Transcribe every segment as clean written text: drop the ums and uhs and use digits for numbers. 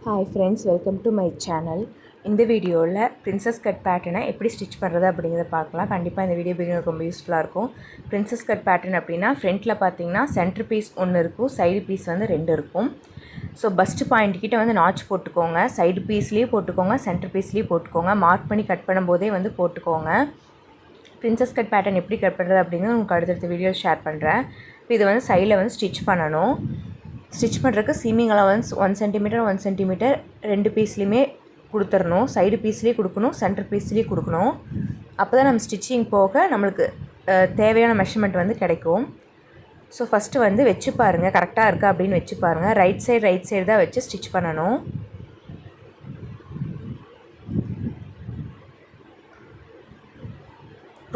Hi friends, welcome to my channel. இந்த வீடியோவில் princess cut பேட்டர்னை எப்படி ஸ்டிச் பண்ணுறது அப்படிங்கிறத பார்க்கலாம். கண்டிப்பாக இந்த வீடியோ பிகினருக்கு ரொம்ப யூஸ்ஃபுல்லாக இருக்கும். பிரின்சஸ் கட் பேட்டர்ன் அப்படின்னா ஃப்ரண்ட்டில் பார்த்தீங்கன்னா சென்டர் பீஸ் ஒன்று இருக்கும், சைடு பீஸ் வந்து 2 இருக்கும். ஸோ பஸ்ட் பாயிண்ட் கிட்ட வந்து நாச் போட்டுக்கோங்க, சைடு பீஸ்லேயும் போட்டுக்கோங்க, சென்டர் பீஸ்லேயும் போட்டுக்கோங்க. மார்க் பண்ணி கட் பண்ணும்போதே வந்து போட்டுக்கோங்க. பிரின்சஸ் கட் பேட்டர்ன் எப்படி கட் பண்ணுறது அப்படிங்கிறது உங்களுக்கு அடுத்தடுத்த வீடியோ ஷேர் பண்ணுறேன். இப்போ இது வந்து சைடில் வந்து ஸ்டிச் பண்ணணும். ஸ்டிச் பண்ணுறதுக்கு சீமிங் அலவன்ஸ் 1 சென்டிமீட்டர் 1 சென்டிமீட்டர் 2 பீஸ்லேயுமே கொடுத்துடணும். சைடு பீஸ்லேயே கொடுக்கணும், சென்டர் பீஸ்லேயே கொடுக்கணும். அப்போ தான் நம்ம ஸ்டிச்சிங் போக நம்மளுக்கு தேவையான மெஷர்மெண்ட் வந்து கிடைக்கும். ஸோ ஃபஸ்ட்டு வந்து வச்சு பாருங்கள், கரெக்டாக இருக்கா அப்படின்னு வச்சு பாருங்கள். ரைட் சைடு தான் வச்சு ஸ்டிச் பண்ணணும்.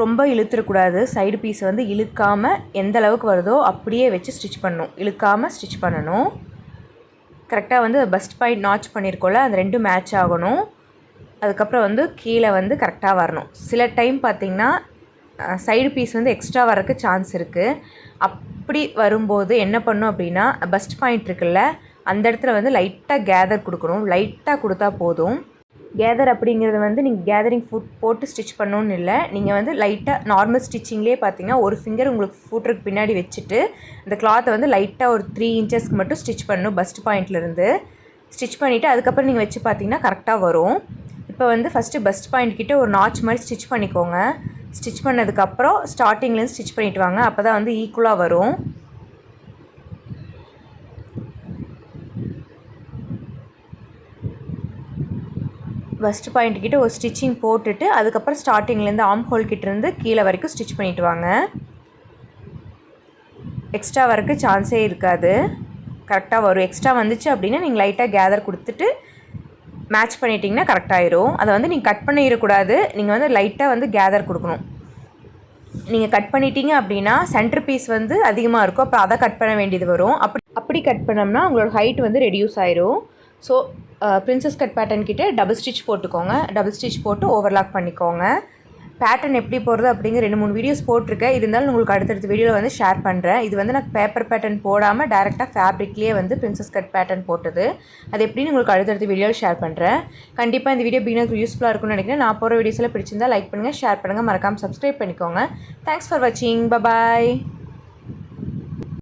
ரொம்ப இழுத்துடக்கூடாது. சைடு பீஸ் வந்து இழுக்காமல் எந்த அளவுக்கு வருதோ அப்படியே வச்சு ஸ்டிச் பண்ணணும். இழுக்காமல் ஸ்டிச் பண்ணணும். கரெக்டாக வந்து பஸ்ட் பாயிண்ட் நாச் பண்ணியிருக்கோம்ல, அந்த 2 மேட்ச் ஆகணும். அதுக்கப்புறம் வந்து கீழே வந்து கரெக்டாக வரணும். சில டைம் பார்த்திங்கன்னா சைடு பீஸ் வந்து எக்ஸ்ட்ரா வரக்கு சான்ஸ் இருக்குது. அப்படி வரும்போது என்ன பண்ணணும் அப்படின்னா, பஸ்ட் பாயிண்ட் இருக்குல்ல, அந்த இடத்துல வந்து லைட்டாக கேதர் கொடுக்கணும். லைட்டாக கொடுத்தா போதும். கேதர் அப்படிங்கிறது வந்து நீங்கள் கேதரிங் ஃபுட் போட்டு ஸ்டிச் பண்ணணுன்னு இல்லை. நீங்கள் வந்து லைட்டாக நார்மல் ஸ்டிச்சிங்லேயே பார்த்தீங்கன்னா ஒரு ஃபிங்கர் உங்களுக்கு ஃபுட்ருக்கு பின்னாடி வச்சுட்டு இந்த கிளாத்தை வந்து லைட்டாக ஒரு 3 இன்ச்சஸ்க்கு மட்டும் ஸ்டிச் பண்ணணும். பஸ்ட் பாயிண்ட்லேருந்து ஸ்டிச் பண்ணிவிட்டு அதுக்கப்புறம் நீங்கள் வச்சு பார்த்தீங்கன்னா கரெக்டாக வரும். இப்போ வந்து ஃபஸ்ட்டு பஸ்ட் பாயிண்ட் கிட்டே ஒரு நாச் மாதிரி ஸ்டிச் பண்ணிக்கோங்க. ஸ்டிச் பண்ணதுக்கப்புறம் ஸ்டார்டிங்லேருந்து ஸ்டிச் பண்ணிவிட்டு வாங்க. அப்போ தான் வந்து ஈக்குவலாக வரும். ஃபஸ்ட் பாயிண்ட் கிட்ட ஒரு ஸ்டிச்சிங் போட்டுட்டு அதுக்கப்புறம் ஸ்டார்டிங்லேருந்து ஆர்ம் ஹோல் கிட்டேருந்து கீழே வரைக்கும் ஸ்டிச் பண்ணிவிட்டு வாங்க. எக்ஸ்ட்ரா வரக்கு சான்ஸே இருக்காது, கரெக்டாக வரும். எக்ஸ்ட்ரா வந்துச்சு அப்படின்னா நீங்கள் லைட்டாக கேதர் கொடுத்துட்டு மேட்ச் பண்ணிட்டீங்கன்னா கரெக்டாகிடும். அதை வந்து நீங்கள் கட் பண்ணிடக்கூடாது. நீங்கள் வந்து லைட்டாக வந்து கேதர் கொடுக்கணும். நீங்கள் கட் பண்ணிட்டீங்க அப்படின்னா சென்டர் பீஸ் வந்து அதிகமாக இருக்கும், அப்போ அதை கட் பண்ண வேண்டியது வரும். அப்படி கட் பண்ணோம்னா உங்களோட ஹைட் வந்து ரெடியூஸ் ஆயிரும். ஸோ பிரின்சஸ் கட் பேட்டர்ன் கிட்டே டபுள் ஸ்டிச் போட்டுக்கோங்க. டபுள் ஸ்டிச் போட்டு ஓவர்லாக் பண்ணிக்கோங்க. பேட்டர்ன் எப்படி போடுறது அப்படிங்கிற 2-3 வீடியோஸ் போட்டிருக்கேன். இருந்தாலும் உங்களுக்கு அடுத்தடுத்த வீடியோவில் வந்து ஷேர் பண்ணுறேன். இது வந்து நான் பேப்பர் பேட்டர்ன் போடாமல் டேரெக்டாக ஃபேப்ரிக்லேயே வந்து பிரின்சஸ் கட் பேட்டர்ன் போட்டது. அது எப்படின்னு உங்களுக்கு அடுத்தடுத்த வீடியோவில் ஷேர் பண்ணுறேன். கண்டிப்பாக இந்த வீடியோ பிகினருக்கு யூஸ்ஃபுல்லாக இருக்கும்னு நினைக்கிறேன். நான் போகிற வீடியோஸில் பிடிச்சிருந்தா லைக் பண்ணுங்கள், ஷேர் பண்ணுங்கள், மறக்காமல் சப்ஸ்கிரைப் பண்ணிக்கோங்க. தேங்க்ஸ் ஃபார் வாட்சிங். பாய்.